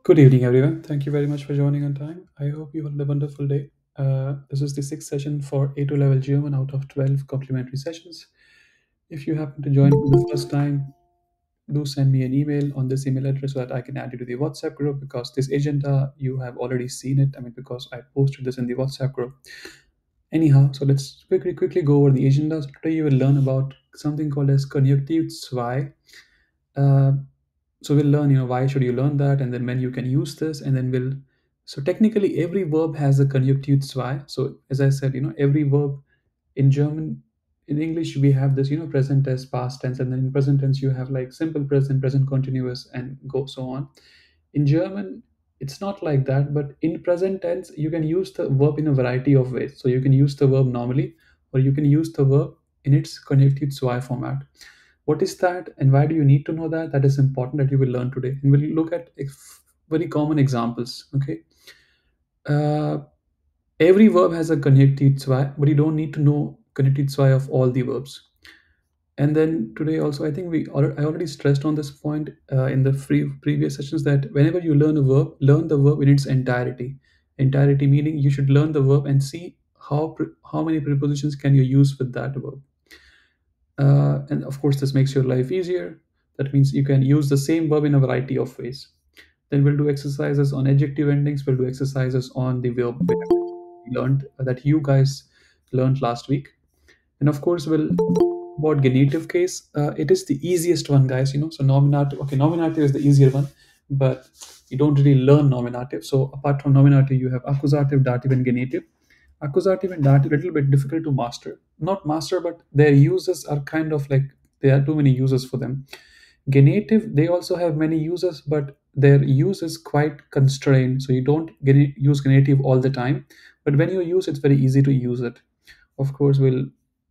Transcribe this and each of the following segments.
Good evening, everyone. Thank you very much for joining on time. I hope you had a wonderful day. This is the sixth session for A2 level German out of 12 complimentary sessions. If you happen to join for the first time, do send me an email on this email address so that I can add you to the WhatsApp group because this agenda, you have already seen it. I mean, because I posted this in the WhatsApp group. Anyhow, so let's quickly go over the agenda. So today you will learn about something called as Konjunktiv II. Uh, so we'll learn, why should you learn that, and then when you can use this, and then we'll. So technically, every verb has a Konjunktiv zwei. So as I said, every verb in German, in English, we have this, present tense, past tense, and then in present tense you have like simple present, present continuous, and go so on. In German, it's not like that, but in present tense, you can use the verb in a variety of ways. So you can use the verb normally, or you can use the verb in its Konjunktiv zwei format. What is that, and why do you need to know that? That is important that you will learn today, and we'll look at very common examples. Okay, uh, every verb has a Konjunktiv zwei, but you don't need to know Konjunktiv zwei of all the verbs. And then today also, I think I already stressed on this point in the previous sessions that whenever you learn a verb, learn the verb in its entirety. Entirety meaning you should learn the verb and see how many prepositions can you use with that verb. And of course, this makes your life easier. That means you can use the same verb in a variety of ways. Then we'll do exercises on adjective endings. We'll do exercises on the verb we learned that you guys learned last week. And of course, we'll about genitive case. It is the easiest one, guys. So nominative. Okay, nominative is the easier one, but you don't really learn nominative. So apart from nominative, you have accusative, dative, and genitive. Accusative and dative a little bit difficult to master. Not master, but their uses are kind of like there are too many uses for them. Genitive, they also have many uses, but their use is quite constrained. So you don't use genitive all the time, but when you use, it's very easy to use it. Of course, we'll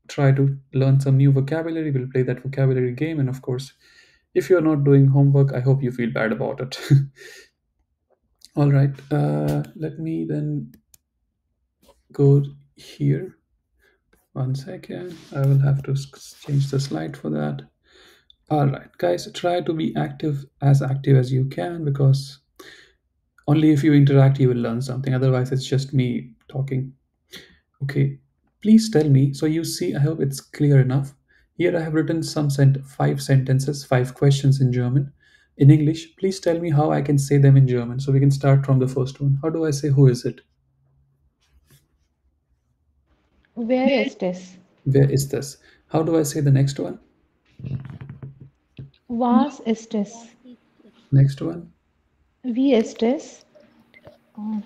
try to learn some new vocabulary. We'll play that vocabulary game, and of course, if you're not doing homework, I hope you feel bad about it. All right, let me then go here. 1 second. I will have to change the slide for that. All right, guys, try to be active as you can because only if you interact you will learn something. Otherwise, it's just me talking. Okay, please tell me. So you see, I hope it's clear enough. Here I have written some 5 sentences, 5 questions in German. In English, please tell me how I can say them in German. So we can start from the first one. How do I say who is it? Wer ist es? Where is this? How do I say the next one? Was ist es? Next one. Wie ist es? Oh,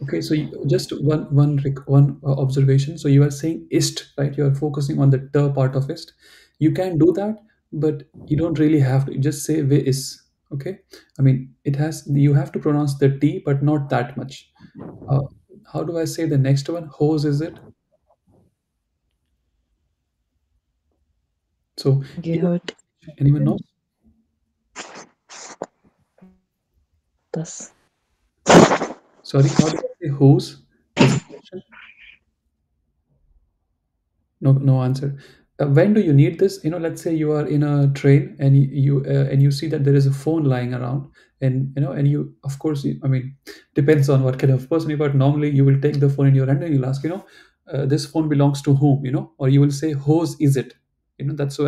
Okay, so just one observation. So you are saying ist, right? You are focusing on the t part of ist. You can do that, but you don't really have to. Just say we is. Okay. I mean, it has. You have to pronounce the t, but not that much. Uh, how do I say the next one? Hose is it? So here, Gehört anyone knows? das? Sorry, how do I say hose? Is the question? No answer. When do you need this? Let's say you are in a train and you see that there is a phone lying around, and you, of course, I mean, depends on what kind of person you are. But normally, you will take the phone in your hand and you'll ask, this phone belongs to whom? Or you will say, whose is it? That's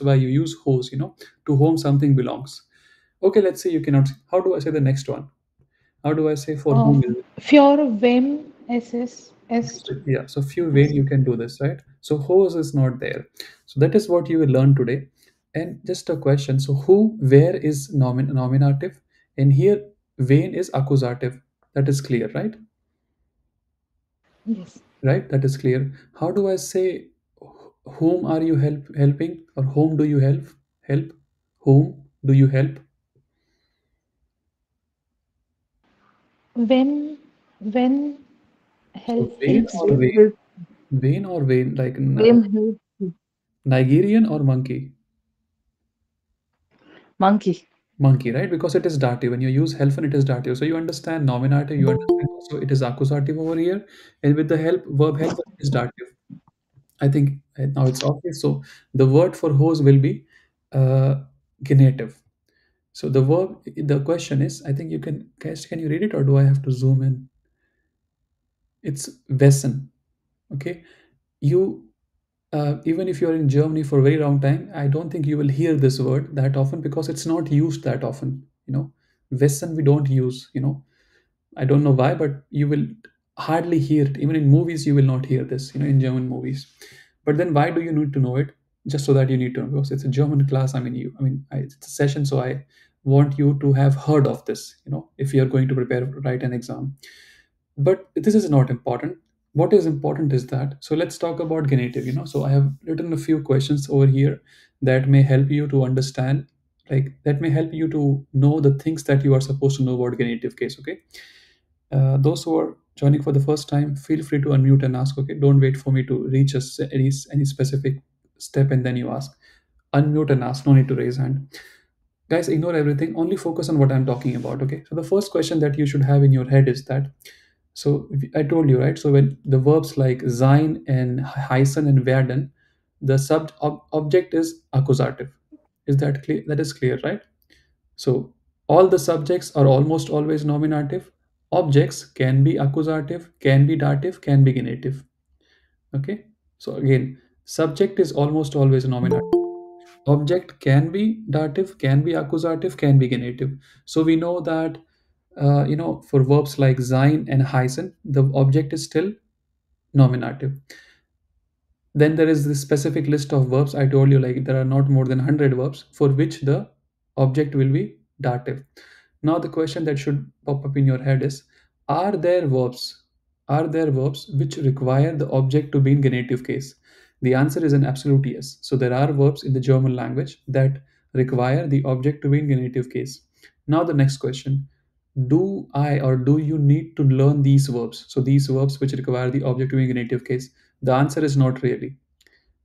why you use whose. To whom something belongs. Okay, let's say you cannot. How do I say the next one? How do I say for whom is it? für wem es ist. Yeah, so few way you can do this, right? So whose is not there. So that is what you will learn today. And just a question. So who, where is nominative? And here, wen is accusative. That is clear, right? Yes. Right? That is clear. How do I say whom are you helping, or whom do you help? Help? Whom do you help? Wenn So hilfst du? Vain or vain, like Wem hilft sie? Nigerian or monkey? Monkey. Monkey, right? Because it is dative. When you use help, and it is dative. So you understand nominative, you understand also it is accusative over here. And with the help, verb help is dative. I think now it's obvious. So the word for hose will be uh, genitive. So the verb, the question is, I think you can, guys, can you read it or do I have to zoom in? It's Wessen. Okay. You, even if you're in Germany for a very long time, I don't think you will hear this word that often because it's not used that often. Wessen we don't use. I don't know why, but you will hardly hear it. Even in movies, you will not hear this. In German movies. But then, why do you need to know it? Just so that you need to know, because it's a German class. It's a session, so I want you to have heard of this. If you are going to write an exam. But this is not important. What is important is that, so let's talk about genitive. So I have written a few questions over here that may help you to understand, like that may help you to know the things that you are supposed to know about genitive case. Okay. Those who are joining for the first time, feel free to unmute and ask. Okay, don't wait for me to reach any specific step and then you ask. Unmute and ask. No need to raise hand. Guys, ignore everything. Only focus on what I'm talking about. Okay. So the first question that you should have in your head is that. So I told you, right. So when the verbs like sein and heißen and werden, the object is accusative. Is that clear? That is clear, right? So all the subjects are almost always nominative. Objects can be accusative, can be dative, can be genitive. Okay. So again, subject is almost always nominative. Object can be dative, can be accusative, can be genitive. So we know that for verbs like sein and heißen, the object is still nominative. Then there is this specific list of verbs. I told you, like, there are not more than 100 verbs for which the object will be dative. Now the question that should pop up in your head is, are there verbs are there verbs which require the object to be in genitive case? The answer is an absolute yes. So there are verbs in the German language that require the object to be in genitive case. Now the next question, do I or do you need to learn these verbs? So these verbs which require the object to be in genitive case, the answer is not really.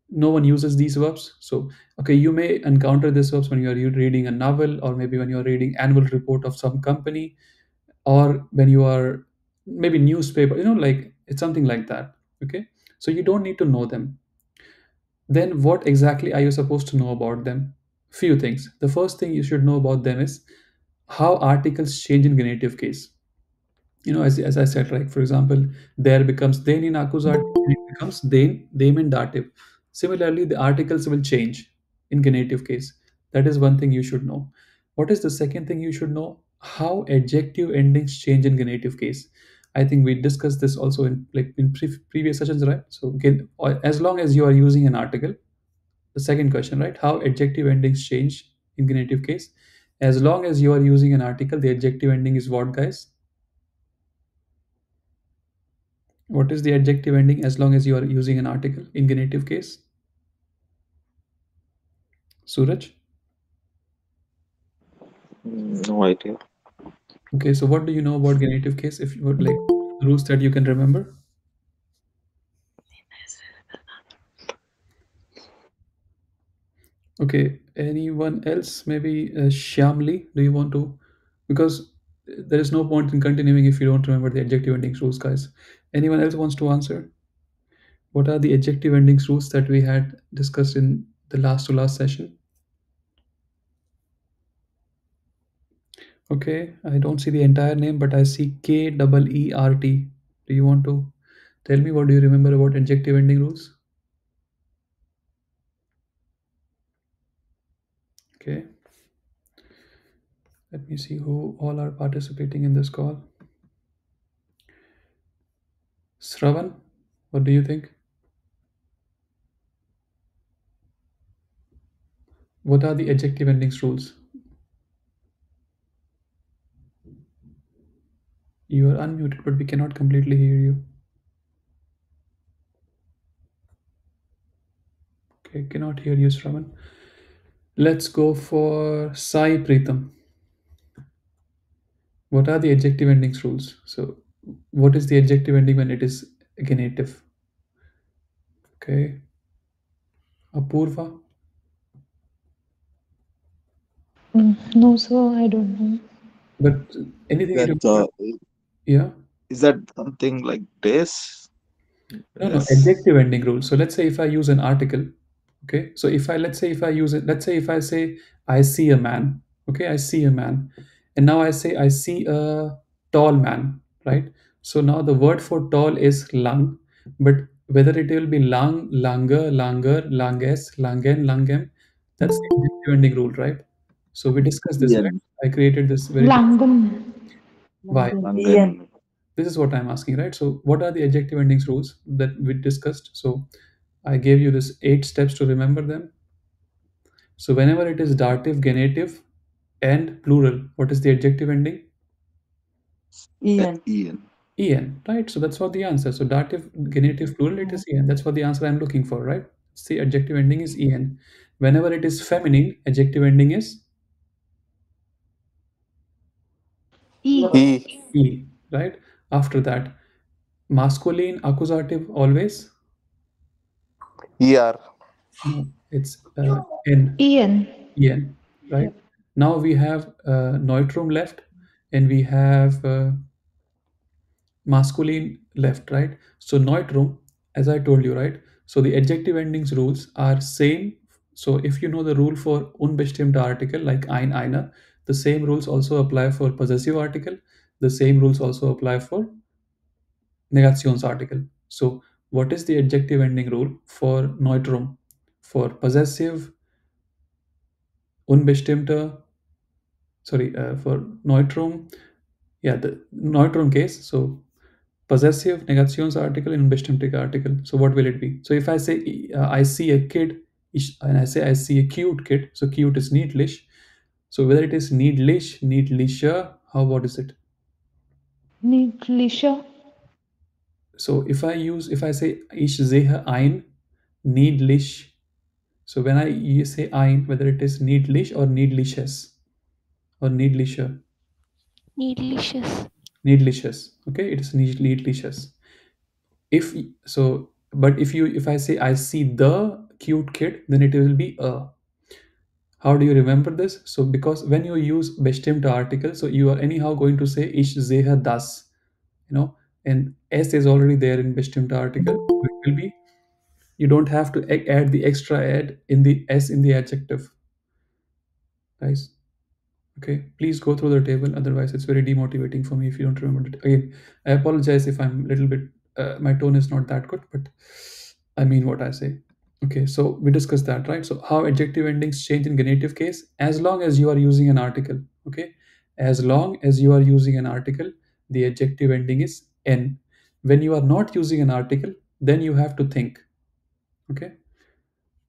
No one uses these verbs. So okay, you may encounter these verbs when you are reading a novel, or maybe when you are reading annual report of some company, or when you are maybe newspaper, like it's something like that. Okay. So you don't need to know them. Then what exactly are you supposed to know about them? Few things. The first thing you should know about them is how articles change in genitive case. As I said, like, for example, there becomes then in accusative, and it becomes then, them in dative. Similarly, the articles will change in genitive case. That is one thing you should know. What is the second thing you should know? How adjective endings change in genitive case. I think we discussed this also in, like, in previous sessions, right? So again, as long as you are using an article, the second question, right? How adjective endings change in genitive case. As long as you are using an article, the adjective ending is what, guys? What is the adjective ending as long as you are using an article in genitive case? Suraj? No idea. Okay, so what do you know about genitive case? If you would like rules that you can remember. Okay, anyone else? Maybe Shyamli, do you want to? Because there is no point in continuing if you don't remember the adjective endings rules, guys. Anyone else wants to answer? What are the adjective endings rules that we had discussed in the last to last session? Okay, I don't see the entire name, but I see K-E-E-R-T. Do you want to tell me what do you remember about adjective ending rules? Okay, let me see who all are participating in this call. Sravan, what do you think? What are the adjective endings rules? You are unmuted, but we cannot completely hear you. Okay, cannot hear you, Sravan. Let's go for Sai Preetham. What are the adjective endings rules? So, what is the adjective ending when it is a genitive? Okay, Apurva. No, sir, I don't know. But anything you That remember? Yeah. is that something like this? No, Yes. adjective ending rule. So let's say if I use an article, okay. So if I let's say if I use it, let's say if I say I see a man, Okay, I see a man. And now I say I see a tall man, right? So now the word for tall is lang, but whether it will be lang, langer, langer, langes, langen, langem, that's the adjective ending rule, right? So we discussed this, right? Ian. I created this very Langum. why? Langen. This is what I'm asking, right? So what are the adjective endings rules that we discussed? So I gave you this 8 steps to remember them. So whenever it is dative, genitive, and plural, what is the adjective ending? Ian. En, right? So that's what the answer. So dative, genitive, plural, it is en. That's what the answer I'm looking for, right? See, adjective ending is en. Whenever it is feminine, adjective ending is E. E. e, right? After that, masculine, accusative, always ER. no, it's n, Ian. en, right? Now we have neutrum left, and we have masculine left, right? So neutrum, as I told you, right? So the adjective endings rules are same. So if you know the rule for unbestimmte article like ein, einer, the same rules also apply for possessive article. The same rules also apply for negationsartikel. So what is the adjective ending rule for neutrum? For possessive, unbestimmte, sorry, for neutrum, yeah, the neutrum case. So possessive negationsartikel and bestimmte article. So what will it be? So if I say I see a kid and I say I see a cute kid, so cute is niedlich. So whether it is niedlich, niedlicher, how what is it? Niedlicher. So if I say ich sehe ein niedlich, so when I say ein, whether it is niedlich or niedliches or niedlicher, Delicious. niedliches. Okay, it is niedliches. If so, but if I say I see the cute kid, then it will be a. How do you remember this? So because when you use bestimmte article, so you are anyhow going to say ich sehe das, you know, and s is already there in bestimmte article. So it will be, you don't have to add the extra add in the s in the adjective, guys. Okay, please go through the table. Otherwise, it's very demotivating for me if you don't remember it. Again, I apologize if I'm a little bit, my tone is not that good, but I mean what I say. Okay, so we discussed that, right? So how adjective endings change in genitive case, as long as you are using an article. Okay, as long as you are using an article, the adjective ending is n. When you are not using an article, then you have to think. Okay,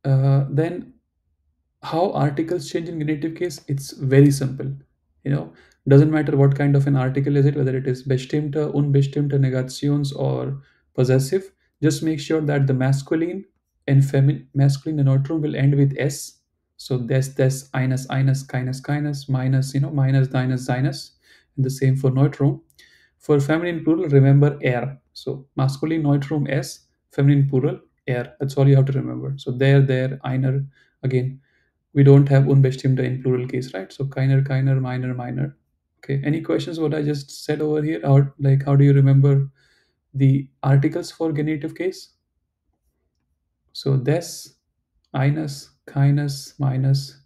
then how articles change in genitive case, it's very simple, you know. Doesn't matter what kind of an article is it, whether it is bestimmte, unbestimmte, negations, or possessive. Just make sure that the masculine and feminine, masculine and neutrum will end with s. So des, eines, eines, keines, keines, minus, minus, deines, seines, and the same for neutrum. For feminine plural, remember er. So masculine neutrum s, feminine plural er. That's all you have to remember. So there, einer. Again, we don't have unbestimmte in plural case, right? So keiner, keiner, minor, minor. Okay. Any questions what I just said over here? Or like how do you remember the articles for genitive case? So des, eines, keines, minus.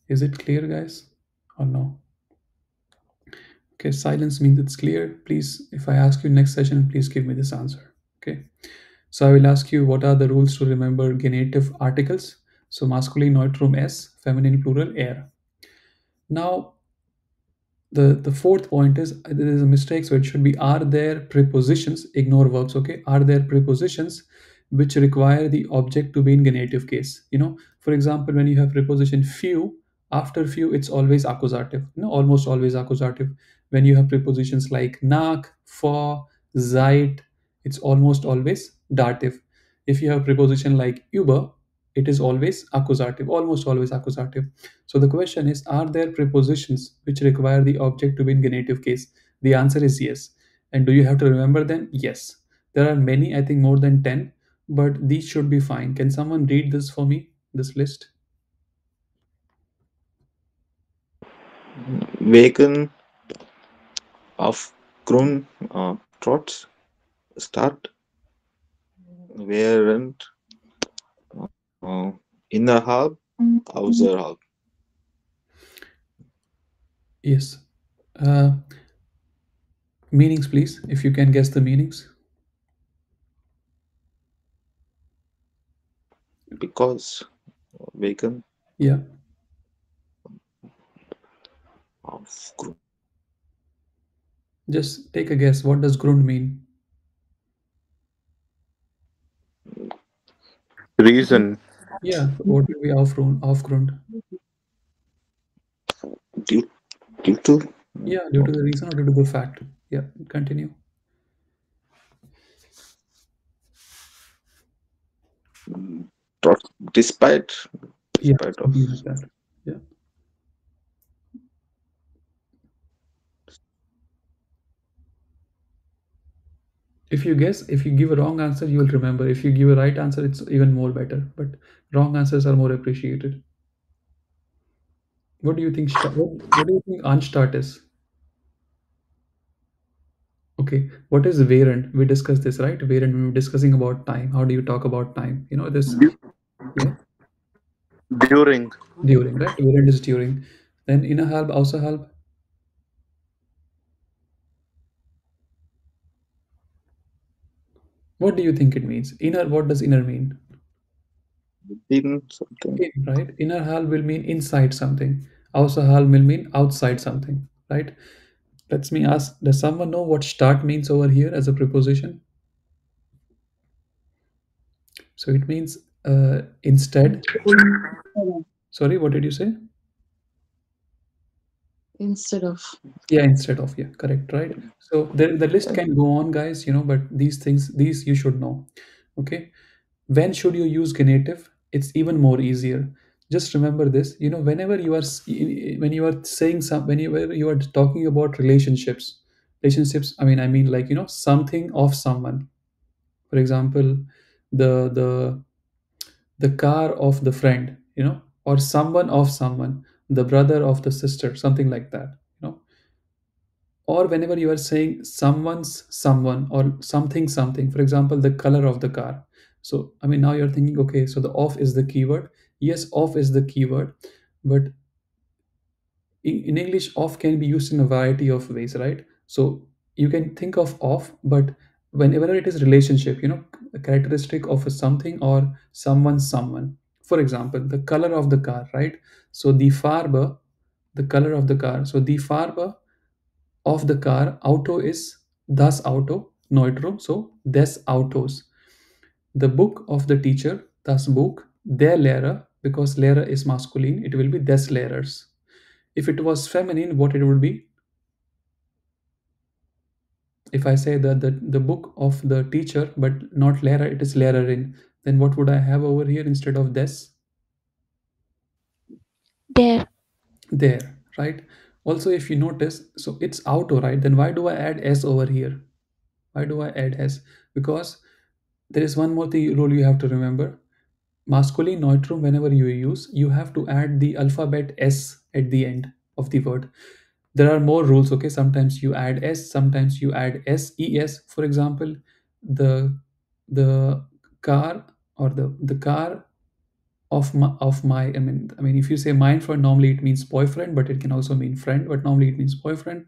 Is it clear, guys? Or no? Okay, silence means it's clear. Please, if I ask you next session, please give me this answer. Okay. So I will ask you what are the rules to remember genitive articles. So masculine neutrum s, feminine plural er. Now the fourth point is there is a mistake, so it should be are there prepositions, ignore verbs. Okay, are there prepositions which require the object to be in genitive case? For example, when you have preposition few, after few it's always accusative, almost always accusative. When you have prepositions like nach, for, seit, it's almost always dative. If you have preposition like über, it is always accusative, almost always accusative. So the question is, are there prepositions which require the object to be in genitive case? The answer is yes. And do you have to remember them? Yes. There are many, I think more than 10, but these should be fine. Can someone read this for me, this list? Wegen, aufgrund, trotz, statt, während, äh, innerhalb, außerhalb. Yes. Uh, Meanings, please, if you can guess the meanings. Because, wegen, Yeah. aufgrund, Just take a guess. What does Grund mean? reason, Yeah. What will be Aufgrund? Aufgrund? due, due to, Yeah, due to the reason or due to the fact. Yeah. Continue. trot- despite, Yeah. despite of, Something like that. Yeah. If you give a wrong answer, you will remember. If you give a right answer, it's even more better. But wrong answers are more appreciated. What do you think? What do you think Anstart is? Okay. What is Während? We discussed this, right? Während, we were discussing about time. How do you talk about time? You know this. du- Yeah. during, During, right? Während is during. Then innerhalb, außerhalb. What do you think it means? Inner. What does inner mean? within something, In, right? Innerhalb will mean inside something. Außerhalb will mean outside something, right? Let me ask, does someone know what start means over here as a preposition? So it means instead. Sorry, what did you say? Instead of. Yeah, instead of. Yeah, correct, right? So the list can go on, guys, but these things, these you should know. Okay. When should you use genitive? It's even more easier. Just remember this. Whenever you are when you are saying whenever you are talking about relationships. I mean, like something of someone. For example, the the car of the friend, or someone of someone, the brother of the sister, something like that. Or whenever you are saying someone's someone or something, for example, the color of the car. So now you're thinking, okay, so the of is the keyword. Yes, of is the keyword, but in English, of can be used in a variety of ways, right? So you can think of, but whenever it is relationship, a characteristic of a something or someone. For example, the color of the car, right? So die Farbe, the color of the car. So die Farbe of the car, Auto is das Auto, Neutrum, so des Autos. The book of the teacher, das Buch, der Lehrer, because Lehrer is masculine, it will be des Lehrers. If it was feminine, what it would be? If I say that the book of the teacher, but not Lehrer, it is Lehrerin, then what would I have over here instead of des? There. There, right? Also, if you notice, so it's auto, right? Then why do I add s over here? Why do I add s? Because there is one more thing rule you have to remember. Masculine neutrum, whenever you use, you have to add the alphabet s at the end of the word. There are more rules, okay? Sometimes you add s, sometimes you add ses. For example, the car, or the car of my, I mean, if you say mine for, normally it means boyfriend, but it can also mean friend, but normally it means boyfriend.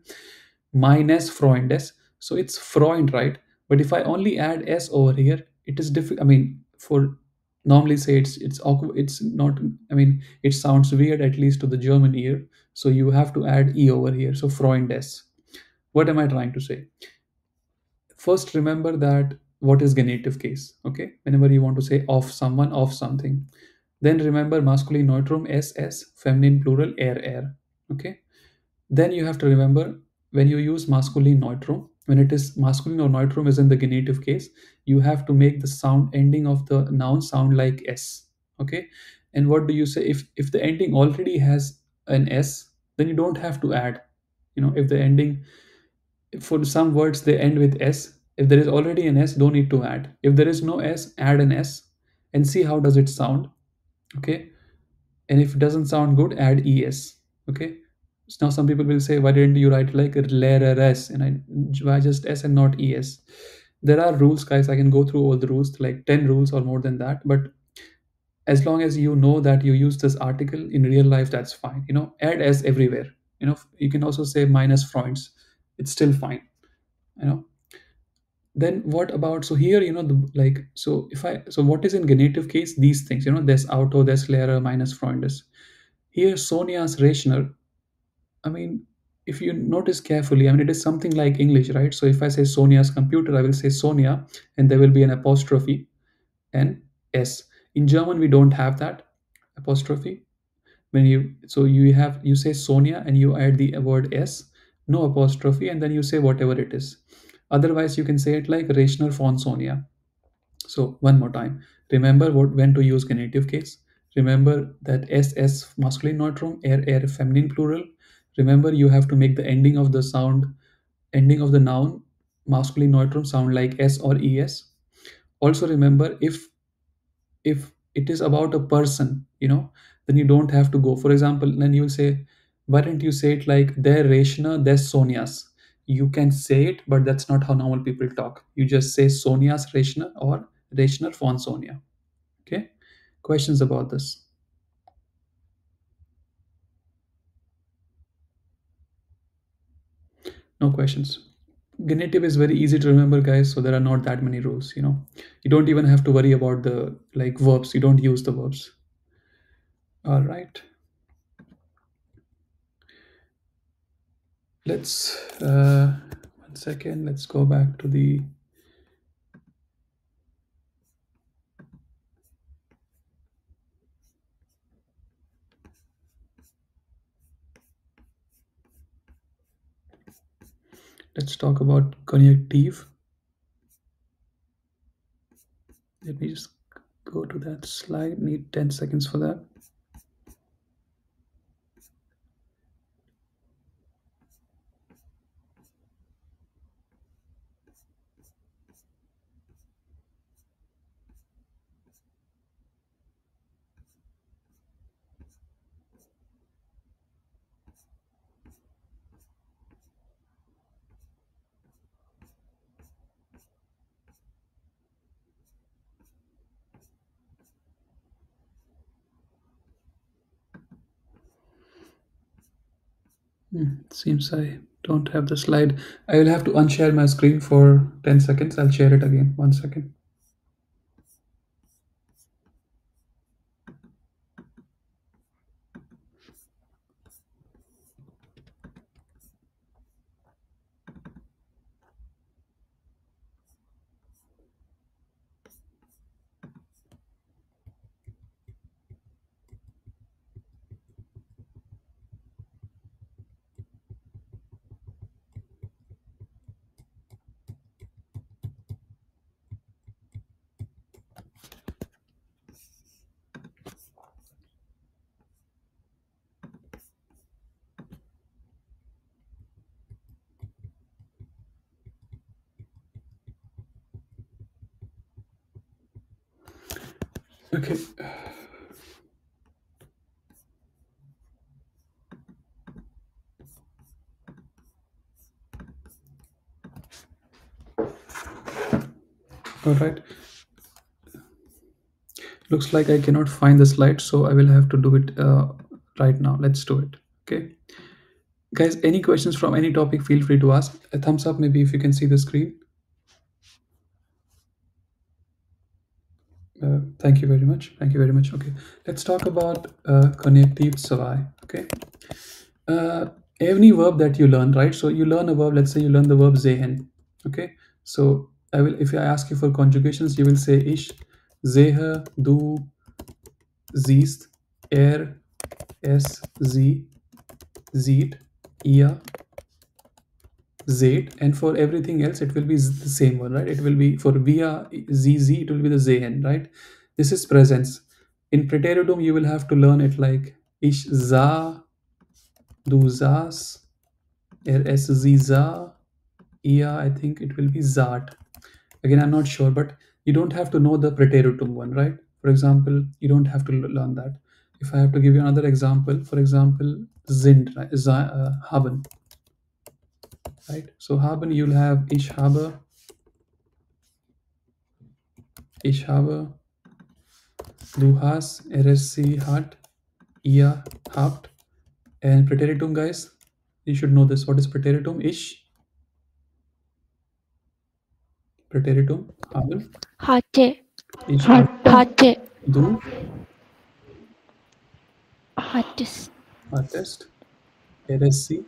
Meines Freundes, so it's Freund, right? But if I only add s over here, it is difficult. I mean, for normally say it's awkward, it's not, I mean, it sounds weird, at least to the German ear. So you have to add e over here, so Freundes. What am I trying to say? First, remember that what is genitive case, okay? Whenever you want to say of someone, of something, then remember masculine neutrum ss, feminine plural er. Okay. Then you have to remember, when you use masculine neutrum, when it is masculine or neutrum is in the genitive case, you have to make the sound ending of the noun sound like s. Okay. And what do you say if the ending already has an s? Then you don't have to add. If the ending, for some words they end with s, if there is already an s, don't need to add. If there is no s, add an s and see how does it sound. Okay. And if it doesn't sound good, add es. Okay. So now some people will say, why didn't you write like s, and why just s and not es? There are rules, guys. I can go through all the rules, like 10 rules or more than that, but as long as you know that you use this article in real life, that's fine. Add s everywhere. You can also say minus Freunds. It's still fine. Then what about, so here, so if I, so what is in genitive case? These things, there's Auto, there's Lehrer, minus Freundes. Here, Sonia's Rechner, I mean, if you notice carefully, I mean, it is something like English, right? So if I say Sonia's computer, I will say Sonia, and there will be an apostrophe and S. In German, we don't have that apostrophe. When you say Sonia and you add the word S, no apostrophe, and then you say whatever it is. Otherwise, you can say it like Rechner von Sonia. So one more time, remember when to use genitive case. Remember that SS masculine neutrum, air feminine plural. Remember, you have to make the ending of the noun masculine neutrum sound like S or ES. Also remember, if it is about a person, then you don't have to go. For example, then you will say, why don't you say it like their Reshna, their Sonia's? You can say it, but that's not how normal people talk. You just say Sonia's Reshna or Reshner von Sonia. Okay? Questions about this? No questions. Genitive is very easy to remember, guys, so there are not that many rules. You don't even have to worry about the verbs. You don't use the verbs. All right. Let's 1 second. Let's go back to the let's talk about Konjunktiv. Let me just go to that slide. Need 10 seconds for that. Seems I don't have the slide. I will have to unshare my screen for 10 seconds. I'll share it again. 1 second. Okay. All right. Looks like I cannot find the slide, so I will have to do it right now. Let's do it. Okay. Guys, any questions from any topic, feel free to ask. A thumbs up maybe if you can see the screen. Thank you very much. Thank you very much. Okay. Let's talk about Konjunktiv II. Okay. Any verb that you learn, right? So you learn a verb, let's say you learn the verb sehen. Okay. So if I ask you for conjugations, you will say ich sehe, du siehst, es, sie, sieht, ihr, seht, and for everything else it will be the same one, right? It will be for wir, sie, it will be the sehen, right? This is presence. In Präteritum you will have to learn it like ich sah, du sahst, es, sie sah, ihr, I think it will be saht. Again, I'm not sure, but you don't have to know the Präteritum one, right? For example, you don't have to learn that. If I have to give you another example, for example, sind, right? Haben, right? So haben, you'll have ich habe, du hast, sie hat, ihr habt, and Präteritum, guys, You should know this. What is Präteritum? Ich. Präteritum. Haben. Hatte. Ich Hatte. du Hattest. hattest. Er sie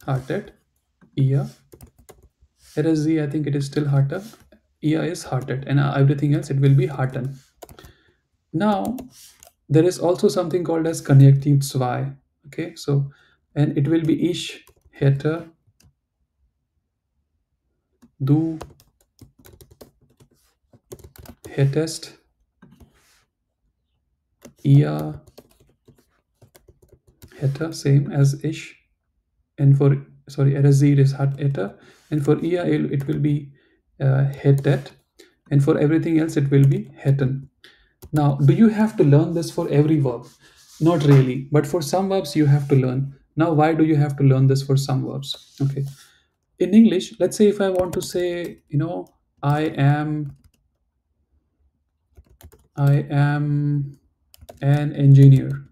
hattet. Ihr. Er sie, I think it is still hatte. Ihr is hattet. And everything else, it will be hatten. Now, there is also something called as Konjunktiv II. Okay, so, and it will be ich, hätte, du, hättest, ihr, hätte, same as ich. And for, sorry, sie it is hätte. And for ihr, it will be hättet. And for everything else, it will be hätten. Now, do you have to learn this for every verb? Not really, but for some verbs you have to learn. Now, why do you have to learn this for some verbs? Okay. In English, let's say if I want to say, I am an engineer.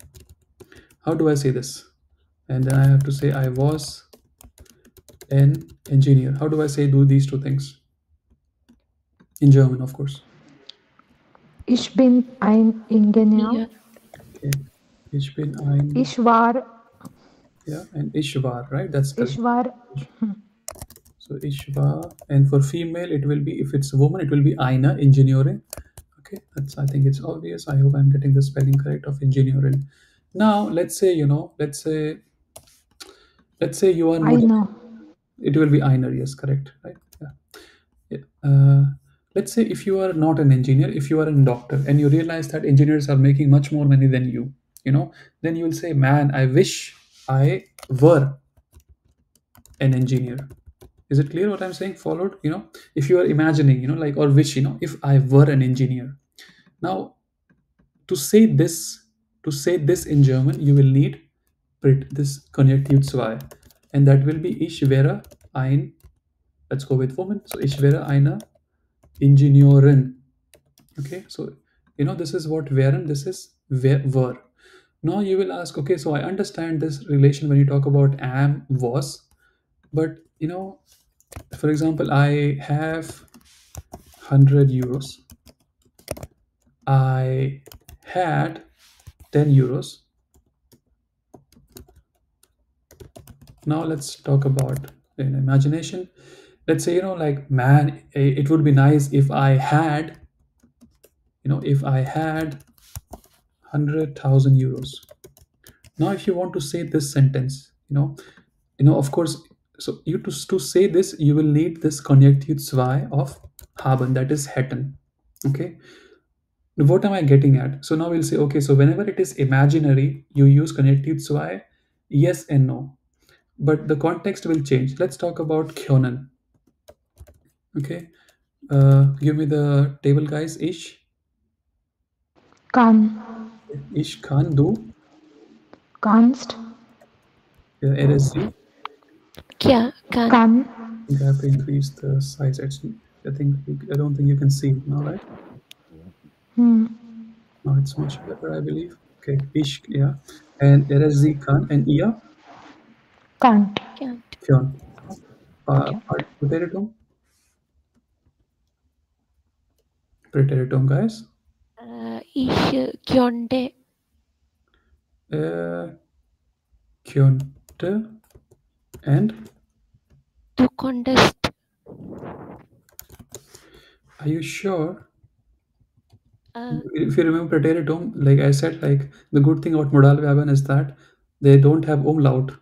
How do I say this? And then I have to say I was an engineer. How do I say do these two things? In German, of course. Ich bin ein Ingenieur. Ja. Okay. Ich bin ein. Ich war. Yeah, and ich war, right? That's correct. Ich war. So ich war, and for female, it will be, if it's a woman, it will be eine engineering. Okay, that's, I think it's obvious. I hope I'm getting the spelling correct of engineering. Now, let's say, let's say you are I not. know. It will be einer, yes, correct, right? Yeah. Let's say if you are not an engineer, if you are a doctor, and you realize that engineers are making much more money than you, then you will say, man, I wish I were an engineer. Is it clear what I'm saying? Followed? If you are imagining, like, or wish, if I were an engineer. Now, to say this in German, you will need this Konjunktiv II, and that will be ich wäre ein. Let's go with woman. So ich wäre eine Ingenieurin. Okay, so this is what wären, this is were. Now you will ask, okay, so I understand this relation when you talk about am, was, but for example, I have 100 euros. I had 10 euros. Now let's talk about an imagination. Let's say, like, man, it would be nice if I had, if I had 100,000 euros. Now, if you want to say this sentence, of course, so you to say this, you will need this Konjunktiv II of haben, that is hätten. Okay. What am I getting at? So now we'll say, okay, so whenever it is imaginary, you use Konjunktiv II, yes and no. But the context will change. Let's talk about können. Okay. Give me the table, guys. Ich Kann. kann, du. Kannst. Sie. Kann. Kann. I think I have to increase the size. Actually, I don't think you can see it now, right? Now it's much better, I believe. Okay, ich, yeah, and sie kann, and ihr Can't. kann. Präteritum. Präteritum, guys. Ich könnte. Könnte and Du konntest. are you sure? Uh, If you remember Präteritum, like I said, like the good thing about Modalverben is that they don't have umlaut.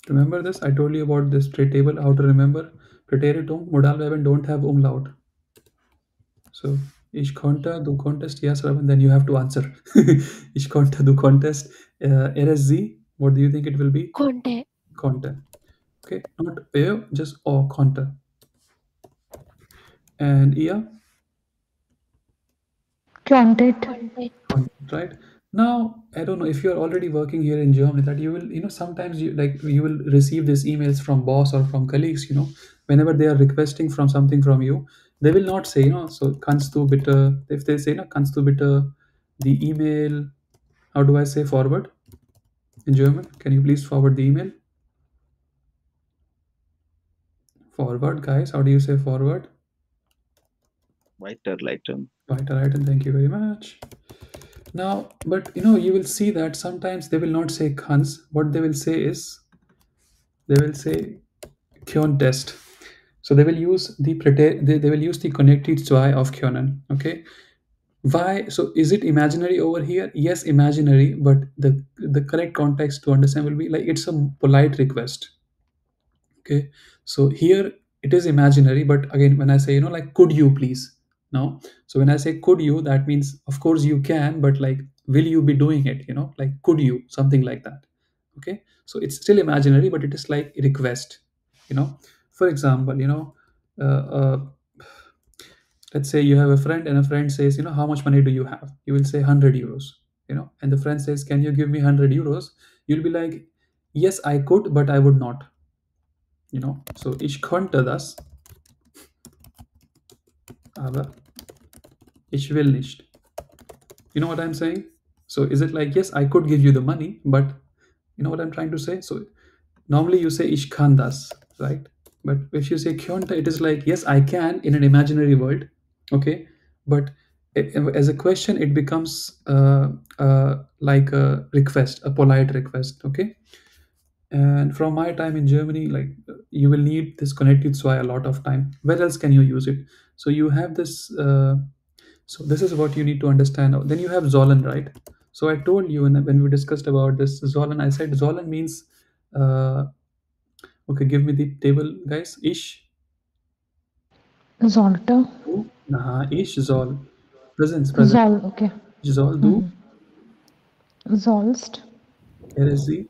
Remember this? I told you about this table, how to remember. Präteritum, Modalverben don't have umlaut. So, ich konnte, du konntest, yes, and then you have to answer. Ich konnte, du konntest. Sie, what do you think it will be? konnte. Konnte. Okay, not just konnte. And ihr? Konntet. Konnte. Right. Now, I don't know if you're already working here in Germany, that you will, sometimes you will receive these emails from boss or from colleagues, whenever they are requesting from something from you, they will not say, so kannst du bitte, if they say, kannst du bitte the email How do I say forward in German? Can you please forward the email? Forward, guys. How do you say forward? Weiterleiten. Weiterleiten. Thank you very much. Now, but you will see that sometimes they will not say Khans. What they will say is they will say Kyon test. So they will use they will use the connected zwei of Kyonen. Okay. Why? So is it imaginary over here? Yes, imaginary, but the correct context to understand will be like it's a polite request. Okay, so here it is imaginary, but again, when I say like could you please, no. So when I say could you, that means of course you can, but like will you be doing it, like could you, something like that. Okay, so it's still imaginary, but it is like a request. For example, uh, uh, let's say you have a friend and a friend says, how much money do you have? You will say 100 euros. And the friend says, can you give me 100 euros? You'll be like, yes I could, but I would not. So ich könnte das, aber ich will nicht. You know what I'm saying? So is it like, yes I could give you the money, but you know what I'm trying to say? So normally you say ich kann das, right? But if you say könnte, it is like, yes I can in an imaginary world. Okay, but as a question it becomes like a request, a polite request. Okay, and from my time in Germany, like you will need this connected zwei a lot of time. Where else can you use it? So you have this so this is what you need to understand. Then you have sollen, right? So I told you when we discussed about this sollen, I said sollen means uh, okay, give me the table, guys. Ich, Sollte. du, ich soll, present. Soll, okay. Ich soll, du, Sollst. er ist sie,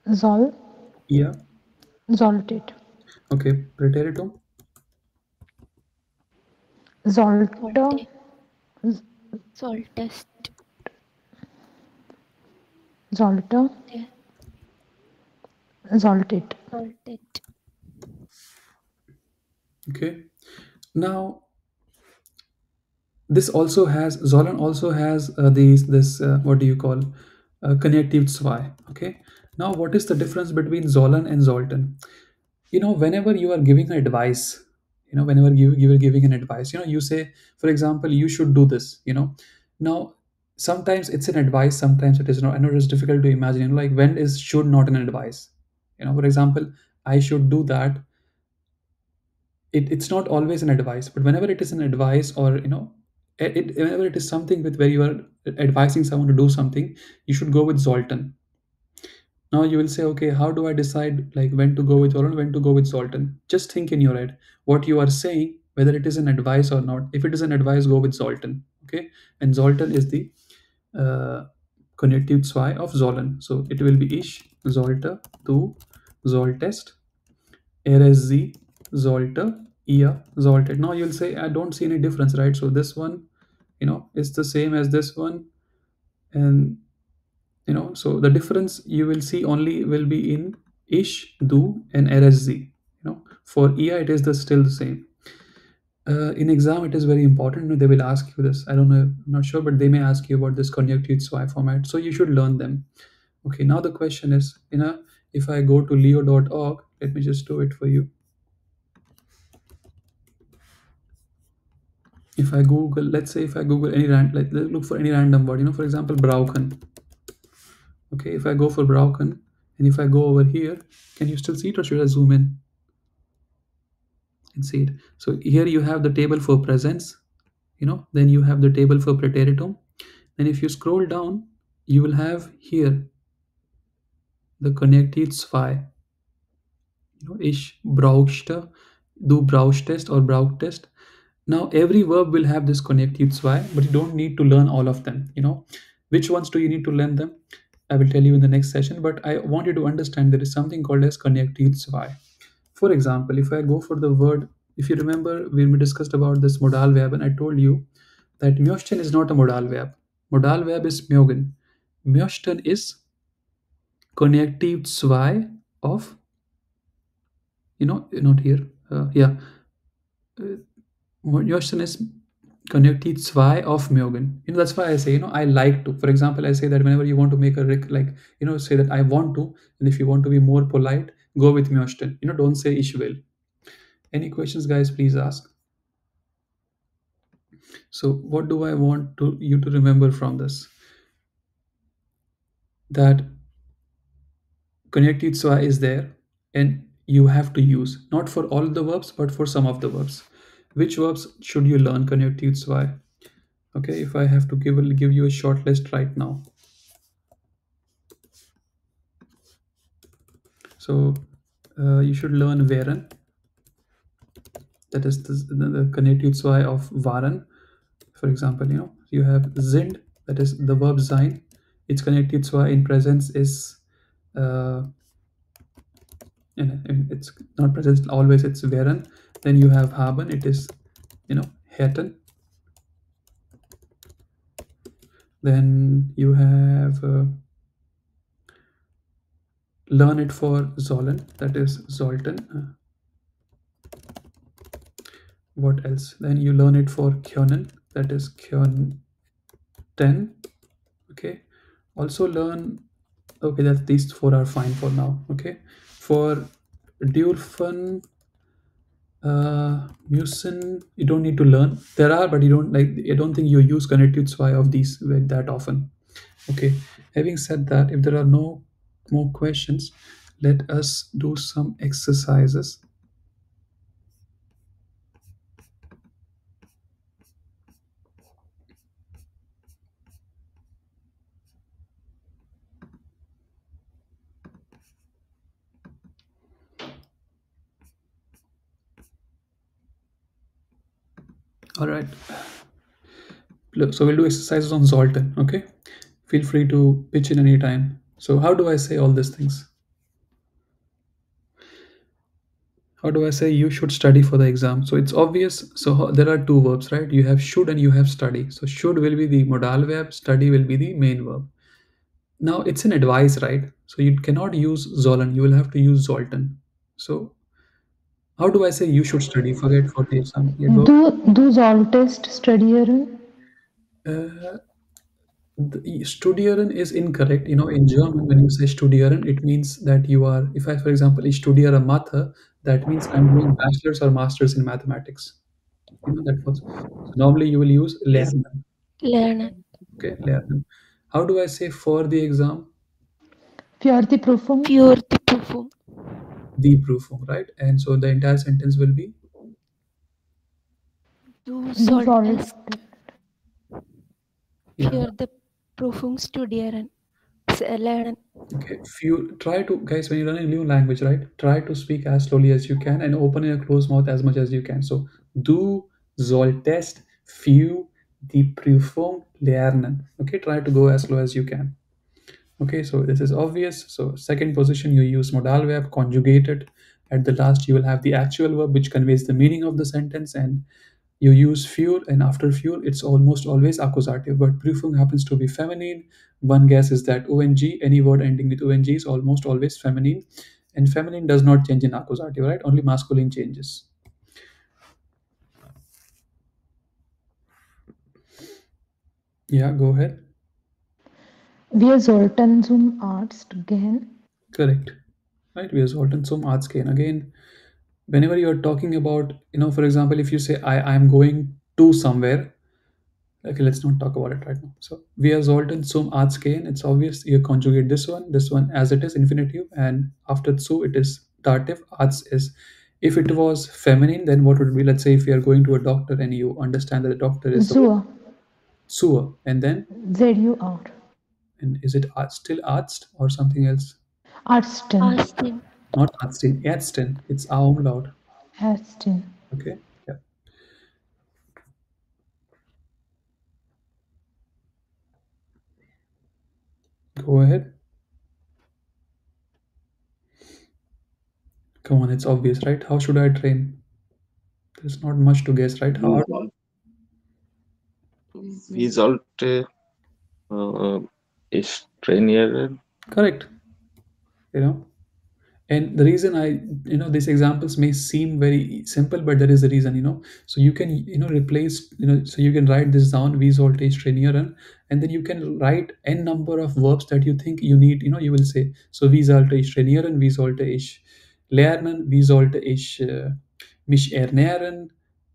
Soll. ihr. Solltet. Okay, Präteritum. Sollte. Solltest. Sollte. Solltet. Solltet. Okay. Now this also has sollen also has this what do you call connective zwei. Okay. Now what is the difference between sollen and sollten? Whenever you are giving advice, whenever you are giving an advice, you say, for example, you should do this. Now sometimes it's an advice, sometimes it is not. I know it's difficult to imagine. Like when is should not an advice? For example, I should do that. It's not always an advice, but whenever it is an advice, or whenever it is something with where you are advising someone to do something, you should go with sollten. Now you will say, okay, how do I decide like when to go with sollten, when to go with sollten? Just think in your head what you are saying, whether it is an advice or not. If it is an advice, go with sollten. Okay, and sollten is the uh, connective zwei of sollen. So it will be ich sollte, du solltest, er ist sie sollte, ihr solltet. Now you'll say, I don't see any difference, right? So this one, is the same as this one, and so the difference you will see only will be in ich, du, and er ist sie. For ihr it is still the same. In exam it is very important. They will ask you this. I don't know, I'm not sure, but they may ask you about this conjunctive zwei format. So you should learn them. Okay, now the question is, if I go to leo.org, let me just do it for you. If I Google, let's say if I Google any look for any random word, for example, brauchen. Okay, if I go for brauchen, and if I go over here, can you still see it, or should I zoom in and see it? So here you have the table for presents, then you have the table for preteritum. And if you scroll down, you will have here the connected zwei. Ich brauchte, du brauchtest, or brauchtest. Now every verb will have this connective zwei, but you don't need to learn all of them. Which ones do you need to learn them? I will tell you in the next session, but I want you to understand there is something called as connective zwei. For example, if I go for the word, if you remember when we discussed about this modal verb, and I told you that möchten is not a modal verb. Modal verb is mögen. Möchten is connective zwei of, not here. Yeah. Möchten is Konjunktiv II of mögen. That's why I say, I like to. For example, I say that whenever you want to make a say that I want to, and if you want to be more polite, go with möchten. Don't say ich will. Any questions, guys? Please ask. So, what do I want you to remember from this? That Konjunktiv II is there, and you have to use not for all the verbs, but for some of the verbs. Which verbs should you learn Konjunktiv II? Okay, if I have to give you a short list right now. So you should learn werden. That is the Konjunktiv II of waren. For example, you have sind. That is the verb sein. Its Konjunktiv II in presence is and it's not present always. It's werden. Then you have haben. It is hätten. Then you have learn it for sollen. That is sollten. What else? Then you learn it for können. That is können. Okay. Also learn. Okay, that these four are fine for now. Okay. For dürfen, müssen, you don't need to learn. There are, but you don't like. I don't think you use Konjunktiv II of these that often. Okay. Having said that, if there are no more questions, let us do some exercises. All right. So we'll do exercises on Zoltan. Okay. Feel free to pitch in any time. So how do I say all these things? How do I say you should study for the exam? So it's obvious. So there are two verbs, right? You have should and you have study. So should will be the modal verb, study will be the main verb. Now it's an advice, right? So you cannot use sollen. You will have to use Zoltan. So how do I say you should study? Forget for the exam. Yeah, go. Du solltest studieren. The studieren is incorrect. In German, when you say studieren, it means that you are, if I, for example, ich studiere Mathe, that means I'm doing bachelor's or master's in mathematics. That was. So normally you will use lernen. Lernen. Okay, lernen. How do I say for the exam? Für die Prüfung. Für die Prüfung. Die Prüfung, right? And so the entire sentence will be Du Du solltest solltest. yeah. für die Prüfung studieren. Lernen. Okay. Few try to guys when you're learning new language, right? Try to speak as slowly as you can and open your closed mouth as much as you can. So du solltest für die Prüfung lernen. Okay, try to go as slow as you can. Okay, so this is obvious. So second position, you use modal verb conjugated. At the last, you will have the actual verb which conveys the meaning of the sentence, and you use für, and after für, it's almost always accusative. But Prüfung happens to be feminine. One guess is that ong, any word ending with ong is almost always feminine, and feminine does not change in accusative, right? Only masculine changes. Yeah, go ahead. Wir sollten zum Arzt gehen. Correct. Right, we sollten zum Arzt gehen. Again, whenever you are talking about, for example, if you say I'm going to somewhere, okay, let's not talk about it right now. So wir sollten zum Arzt gehen. It's obvious you conjugate this one as it is infinitive, and after zu it is dative. Arzt is, if it was feminine, then what would it be? Let's say if you are going to a doctor and you understand that the doctor is Zur. zur, and then ZUR. and is it still Arzt or something else? Arzten. Arztin. Not Arztin, Ärztin. It's a umlaut. Ärztin. Okay, yeah. Go ahead. Come on, it's obvious, right? How should I train? There's not much to guess, right? How? Wie sollte ich trainieren? Correct. You know, And the reason I, these examples may seem very simple, but there is a reason, so you can, replace, so you can write this down: wie sollte ich trainieren, and then you can write n number of verbs that you think you need. You will say, so wie sollte ich trainieren, wie sollte ich lernen, wie sollte ich mich ernähren,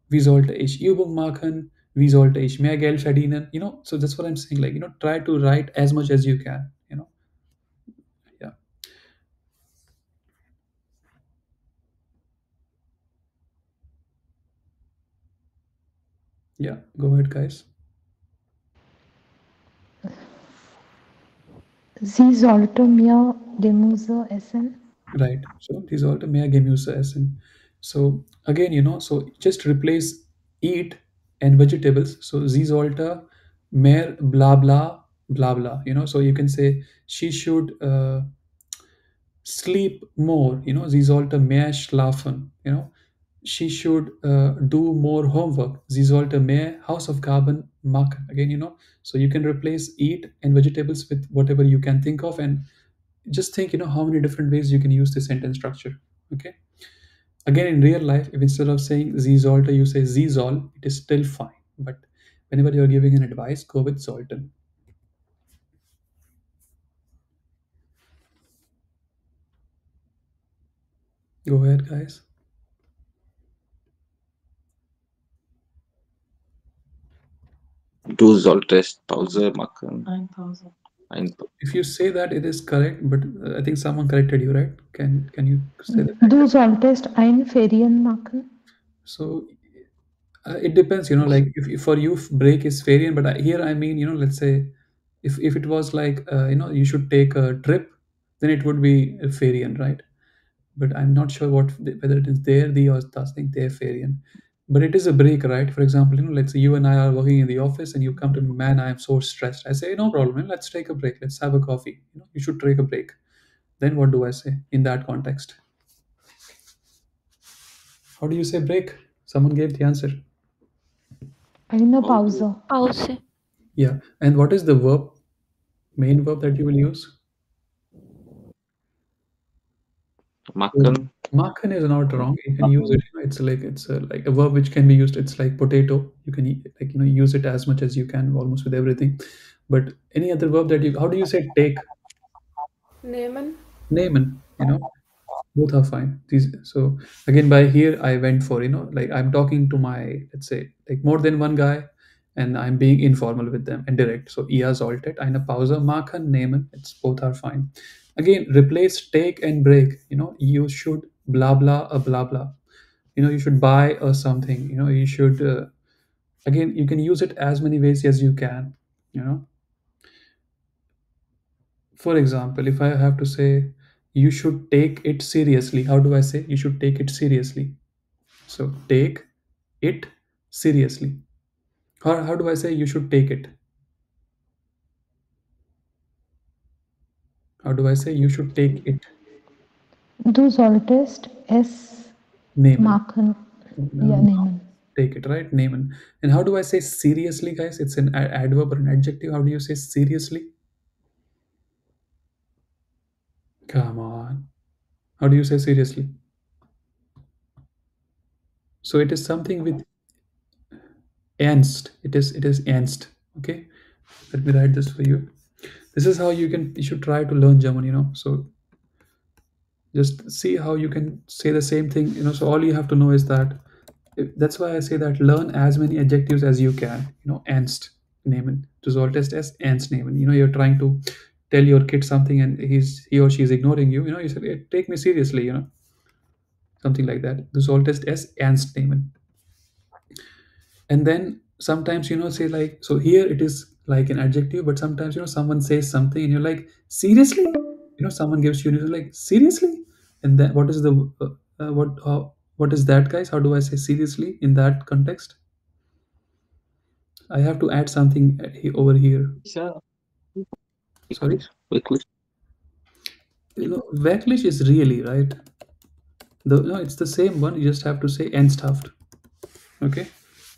wie sollte ich Übung machen, wie sollte ich mehr Geld verdienen. So that's what I'm saying, like, try to write as much as you can. Yeah. Yeah, go ahead, guys. Sie sollte mehr Gemüse essen. Right. So these are the mehr Gemüse essen. So again, so just replace eat and vegetables. So sie sollte mehr blah blah blah blah. So you can say she should sleep more. Sie sollte mehr schlafen. She should do more homework. Sie sollte mehr Hausaufgaben machen. Again, so you can replace eat and vegetables with whatever you can think of, and just think, how many different ways you can use the sentence structure. Okay. Again, in real life, if instead of saying sie sollte, you say sie soll, it is still fine. But whenever you're giving an advice, go with sollten. Go ahead, guys. Du solltest Pause machen. Ein If you say that, it is correct, but I think someone corrected you, right? Can you say that? Du solltest ein Ferien machen. So it depends, like if for you break is variant, but here I mean, let's say if it was like, you should take a trip, then it would be a variant, right? But I'm not sure whether it is there the or das thing there variant. But it is a break, right? For example, let's say you and I are working in the office and you come to me, man, I am so stressed. I say, no problem, let's take a break. Let's have a coffee. You should take a break. Then what do I say in that context? How do you say break? Someone gave the answer. Eine Pause. Pause. Yeah. And what is the verb, main verb that you will use? machen. Machen is not wrong. You can use it. It's like like a verb which can be used. It's like potato. You can like use it as much as you can, almost with everything. But any other verb that you, how do you say take? Nehmen. Nehmen. Both are fine. These, so again, by here I went for, like I'm talking to my, let's say, like more than one guy, and I'm being informal with them and direct. So ihr solltet eine Pause machen, nehmen. It's both are fine. Again, replace take and break. You should blah blah a blah blah. You should buy a something. You should again, you can use it as many ways as you can. For example, if I have to say you should take it seriously, how do I say you should take it seriously? So take it seriously. How do I say you should take it? How do I say you should take it? Du solltest es Nehmen. machen. Ja, nehmen. Take it, right? Nehmen. And how do I say seriously, guys? It's an adverb or an adjective. How do you say seriously? Come on. How do you say seriously? So it is something with ernst. It is ernst. Okay. Let me write this for you. This is how you should try to learn German. So just see how you can say the same thing. So all you have to know is that, that's why I say that learn as many adjectives as you can. Ernst nehmen. Du solltest es ernst nehmen. You're trying to tell your kid something and he or she is ignoring you. You say, "Hey, take me seriously." Something like that. Du solltest es ernst nehmen. And then sometimes, say like, so here it is like an adjective, but sometimes, someone says something and you're like, seriously? Someone gives you, and you're like, seriously? And then what is the what is that, guys? How do I say seriously in that context? I have to add something over here. Ja. Sorry. Wirklich. Wirklich is really, right? No, it's the same one. You just have to say ernsthaft. Okay.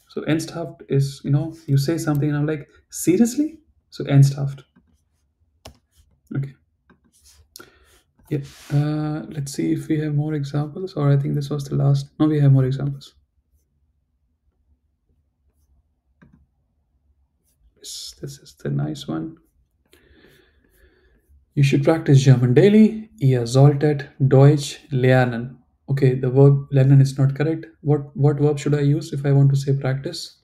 So ernsthaft is, you say something and I'm like, seriously? So ernsthaft. Okay. Yeah. Let's see if we have more examples, or I think this was the last. No, we have more examples. This is the nice one. You should practice German daily. Ihr solltet Deutsch lernen. Okay, the verb lernen is not correct. What verb should I use if I want to say practice?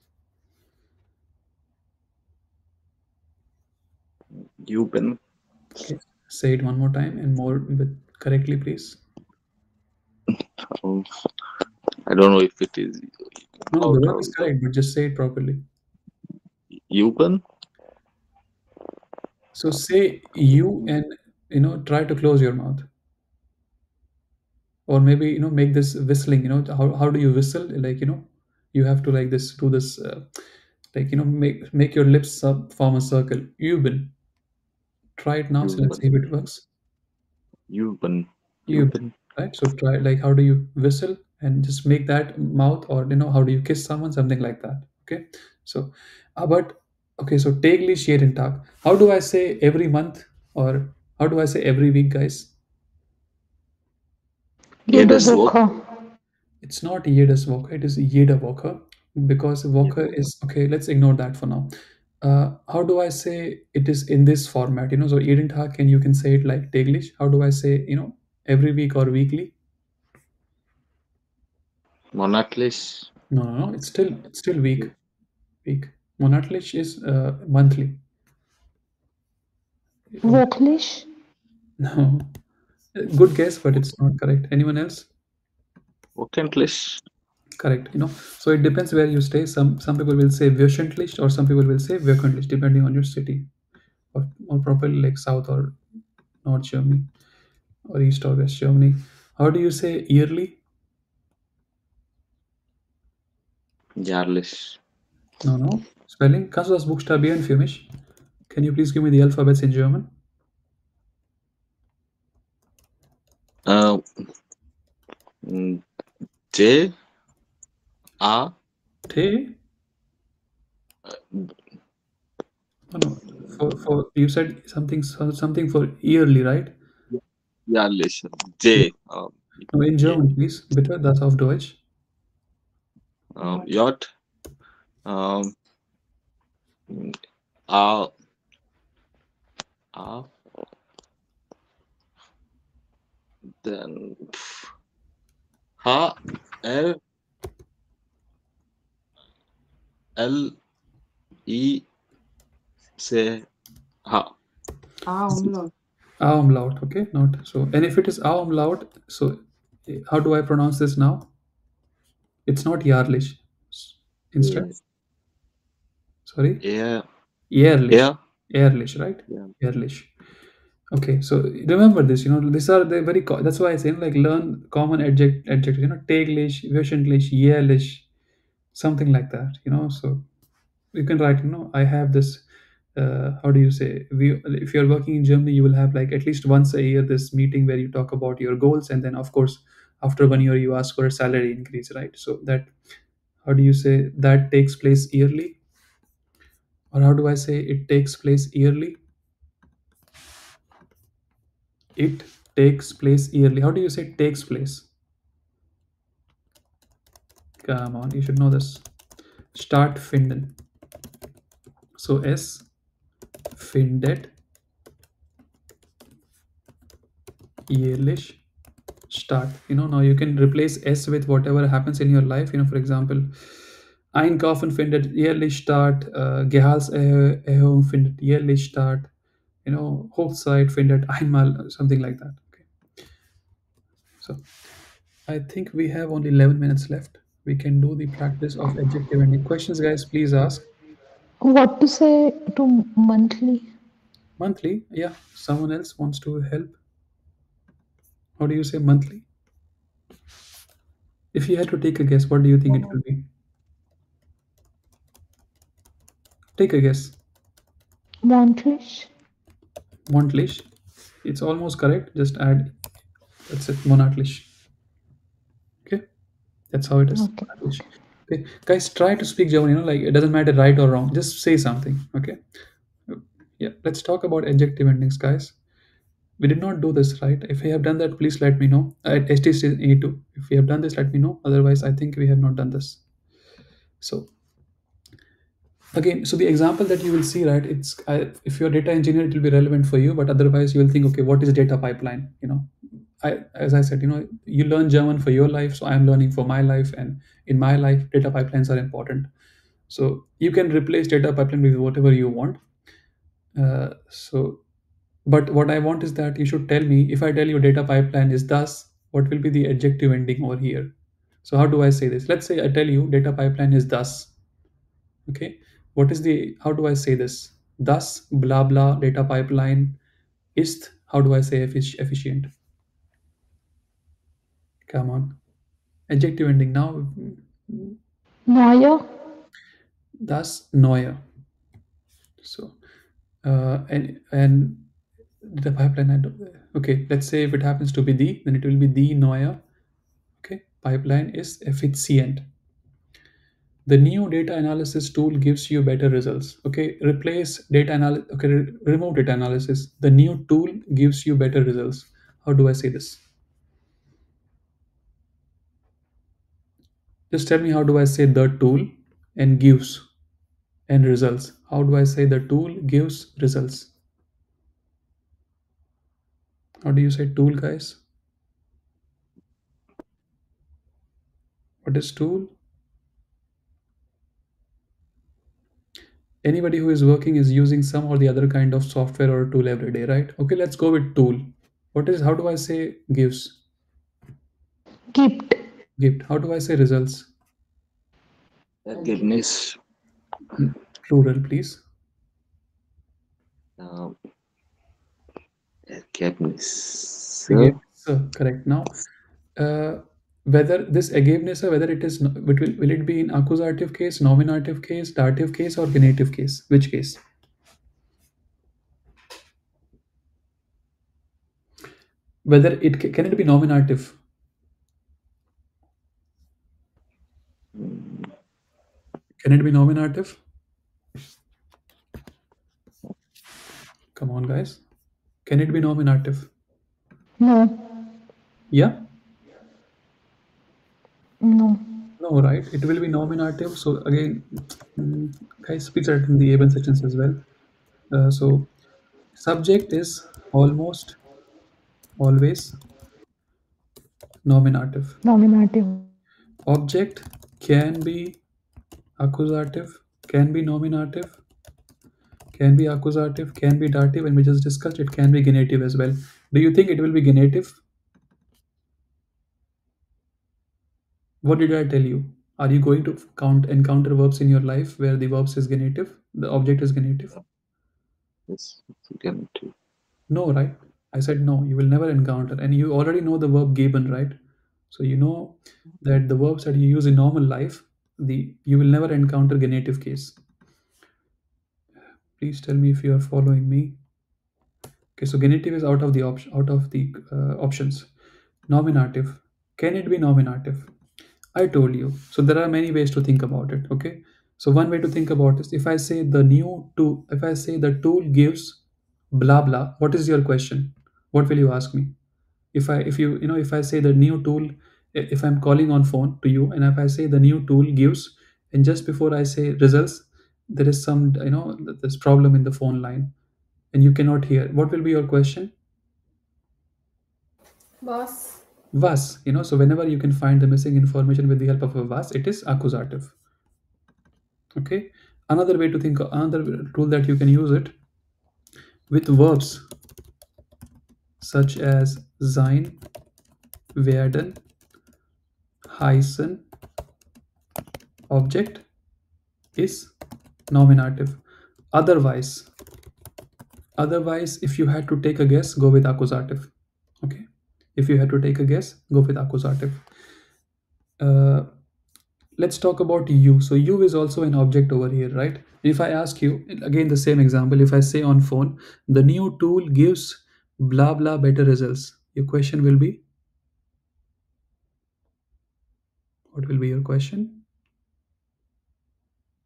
Üben. Okay, say it one more time and more with correctly, please. Um, I don't know if it is No, the verb how is correct, but just say it properly. Üben. So say you and try to close your mouth, or maybe make this whistling. How do you whistle? Like you have to like this do this like make your lips form a circle. Üben. Try it now. So let's see Üben. if it works. Üben. You Üben. right. So try like how do you whistle and just make that mouth, or how do you kiss someone, something like that. Okay. So, but okay. So täglich jeden Tag. How do I say every month, or how do I say every week, guys? Jede Jedes Wort. Woche. It's not jedes Woche, it is jede Woche, because Woche is okay. Let's ignore that for now. How do I say it is in this format? So jeden Tag, and you can say it like täglich. How do I say every week or weekly? Monatlich. No. It's still week. Week. Monatlich is monthly. Wirklich. No. Good guess, but it's not correct. Anyone else? Wöchentlich. Correct. So it depends where you stay. Some people will say wöchentlich, or some people will say wöchentlich, depending on your city, or more properly like South or North Germany, or East or West Germany. How do you say yearly? Jährlich. No. Spelling. Kannst du das buchstabieren für mich? Can you please give me the alphabets in German? J A T. Oh, no. For you said something for yearly, right? jährlich. Yeah. J No, in J German, please. Bitte, das auf Deutsch. J A A then H L L I C H. A umlaut, okay? Not so. And if it is A umlaut, so how do I pronounce this now? It's not jährlich. Instead, sorry, Yeah. jährlich. Yeah. Jährlich, right? Yeah. Jährlich. Okay, so remember this. These are the very. That's why I say like learn common adjectives. Täglich, wöchentlich, jährlich, something like that. So you can write. I have this. How do you say? If you're working in Germany, you will have like at least once a year this meeting where you talk about your goals, and then of course after 1 year you ask for a salary increase, right? So that, how do you say that takes place yearly, or how do I say it takes place yearly? It takes place yearly. How do you say takes place? Come on, you should know this. Start finden. So S findet jährlich statt. Now you can replace S with whatever happens in your life. For example, Einkaufen findet jährlich statt, Gehaltserhöhung findet jährlich statt, Hochzeit findet einmal, something like that. Okay. So I think we have only 11 minutes left. We can do the practice of adjective ending. Questions, guys, please ask. What to say to monthly? Monthly, yeah. Someone else wants to help. How do you say monthly? If you had to take a guess, what do you think it will be? Take a guess. Monthlich. Monatlich. It's almost correct. Just add, that's it, monatlich. Okay, that's how it is. Okay. Monatlich. Okay, guys, try to speak German. Like it doesn't matter right or wrong. Just say something. Okay. Yeah, let's talk about adjective endings, guys. We did not do this, right? If we have done that, please let me know. At STC2, if we have done this, let me know. Otherwise, I think we have not done this. So again, so the example that you will see, right? If you're a data engineer, it will be relevant for you. But otherwise, you will think, okay, what is data pipeline? As I said, you learn German for your life, so I'm learning for my life, and in my life, data pipelines are important. So you can replace data pipeline with whatever you want. But what I want is that you should tell me, if I tell you data pipeline is thus, what will be the adjective ending over here? So how do I say this? Let's say I tell you data pipeline is thus. Okay, how do I say this? Thus, blah blah, data pipeline ist. How do I say efficient? Come on, adjective ending now. Neue. Thus, neue. So, and the pipeline. Okay, let's say if it happens to be the, then it will be the neue. Okay, pipeline is effizient. The new data analysis tool gives you better results. Okay, replace data analysis. Okay, remove data analysis. The new tool gives you better results. How do I say this? Just tell me, how do I say the tool and gives and results? How do I say the tool gives results? How do you say tool, guys? What is tool? Anybody who is working is using some or the other kind of software or tool every day, right? Okay, let's go with tool. How do I say gives? Gibt. Gift. How do I say results? Ergebnis. Plural, please. Ergebnis. Agaveness, correct. Now, whether this agaveness, whether it is, will it be in accusative case, nominative case, dative case, or genitive case? Which case? Whether can it be nominative? Can it be nominative? Come on, guys. Can it be nominative? No. Yeah. No. No, right? It will be nominative. So again, guys, please write in the able sections as well. So subject is almost always nominative. Nominative. Object can be accusative, can be nominative, can be accusative, can be dative, and we just discussed it can be genitive as well. Do you think it will be genitive? What did I tell you? Are you going to encounter verbs in your life where the verbs is genitive, the object is genitive? Yes, Genitiv. No, right? I said no, you will never encounter. And you already know the verb geben, right? So you know that the verbs that you use in normal life, you will never encounter genitive case. Please tell me if you are following me. Okay, so genitive is out of the options. Nominative. Can it be nominative? I told you. So there are many ways to think about it. Okay. So one way to think about is, if I say if I say the tool gives blah blah, what is your question? What will you ask me? If I say the new tool, if I'm calling on phone to you, and if I say the new tool gives, and just before I say results, there is some this problem in the phone line, and you cannot hear. What will be your question? Was. Was. So whenever you can find the missing information with the help of a was, it is accusative. Okay. Another tool that you can use it with verbs such as sein, werden, heißen, object is nominative. Otherwise, if you had to take a guess, go with accusative. Okay. If you had to take a guess, go with accusative. Uh, let's talk about you. So you is also an object over here, right? If I ask you again the same example, if I say on phone, the new tool gives blah blah better results, your question will be, what will be your question?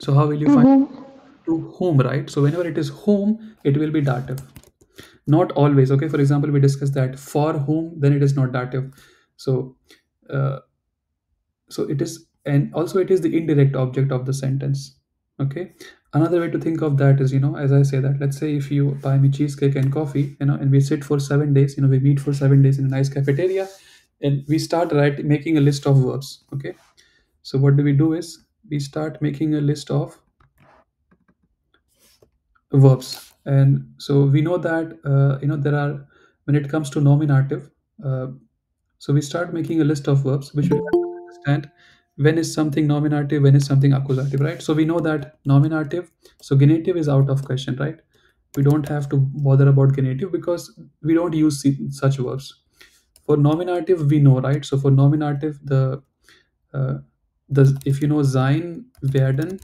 So how will you To find whom? to whom, right? So whenever it is whom, it will be dative. not always. Okay, for example, we discussed that for whom, then it is not dative. So uh, so it is, and also it is the indirect object of the sentence. Okay, another way to think of that is, as I say that, let's say if you buy me cheesecake and coffee, and we sit for 7 days, we meet for 7 days in a nice cafeteria, and we start making a list of verbs. Okay, so what do we do is we start making a list of verbs. And so we know that, there are, when it comes to nominative, uh, so we start making a list of verbs which will help us understand when is something nominative, when is something accusative, right? So we know that nominative, so genitive is out of question, right? We don't have to bother about genitive because we don't use such verbs. For nominative, we know, right? So for nominative, uh, the if you know sein, werden,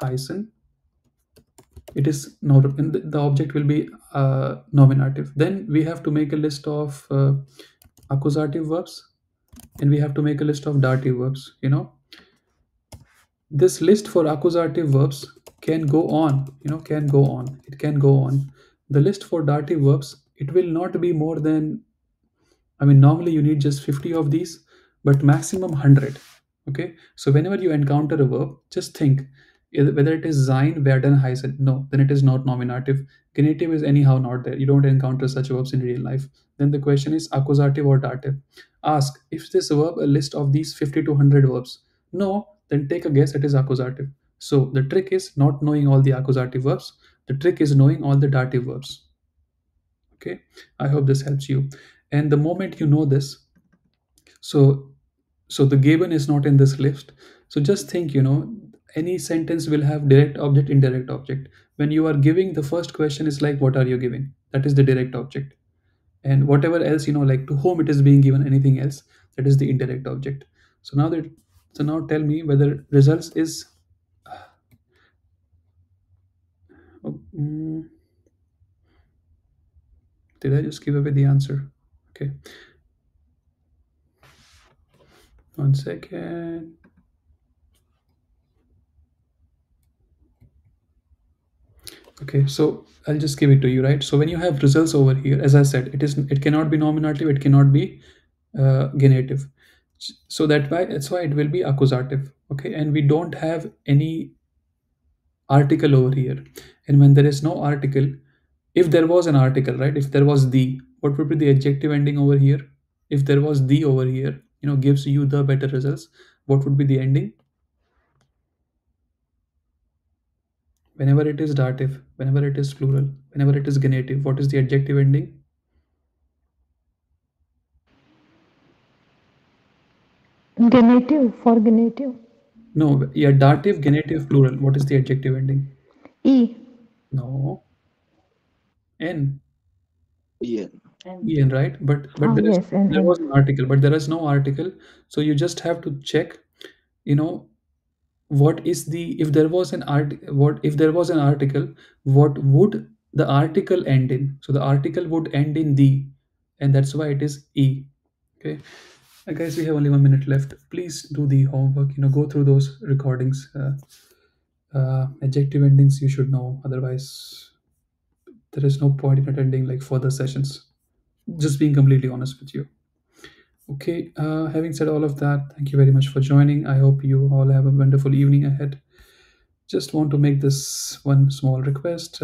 heißen, it is not, and the object will be nominative. Then we have to make a list of accusative verbs, and we have to make a list of dative verbs. This list for accusative verbs can go on, can go on, it can go on. The list for dative verbs, it will not be more than, I mean, normally you need just 50 of these, but maximum 100. Okay, so whenever you encounter a verb, just think whether it is sein, werden, heißen. No, then it is not nominative. Genitive is anyhow not there. You don't encounter such verbs in real life. Then the question is accusative or dative. Ask, if this verb a list of these 50 to 100 verbs? No, then take a guess, it is accusative. So the trick is not knowing all the accusative verbs. The trick is knowing all the dative verbs. Okay, I hope this helps you. And the moment you know this, so the given is not in this list. So just think, any sentence will have direct object, indirect object. When you are giving, the first question is like, what are you giving? That is the direct object. And whatever else, like to whom it is being given, anything else, that is the indirect object. So now tell me whether results is mm, did I just give away the answer? Okay, 1 second. Okay, so I'll just give it to you, right? So when you have results over here, as I said, it cannot be nominative, it cannot be genitive. So that's why it will be accusative. Okay, and we don't have any article over here. And when there is no article, if there was an article, right? If there was the, what would be the adjective ending over here? If there was the over here, gives you the better results. What would be the ending? Whenever it is dative, whenever it is plural, whenever it is genitive, what is the adjective ending? Genitive, for genitive. No, yeah, dative, genitive, plural. What is the adjective ending? E. No, n, Yeah. en, right? But Yes, and there N. was an article, but there is no article. So you just have to check, you know, what is the, if there was an what if there was an article, what would the article end in? So the article would end in the, and that's why it is e. Okay, guys, we have only 1 minute left. Please do the homework. Go through those recordings. Adjective endings you should know, otherwise there is no point in attending like further sessions. Just being completely honest with you. Okay, having said all of that, thank you very much for joining. I hope you all have a wonderful evening ahead. Just want to make this one small request.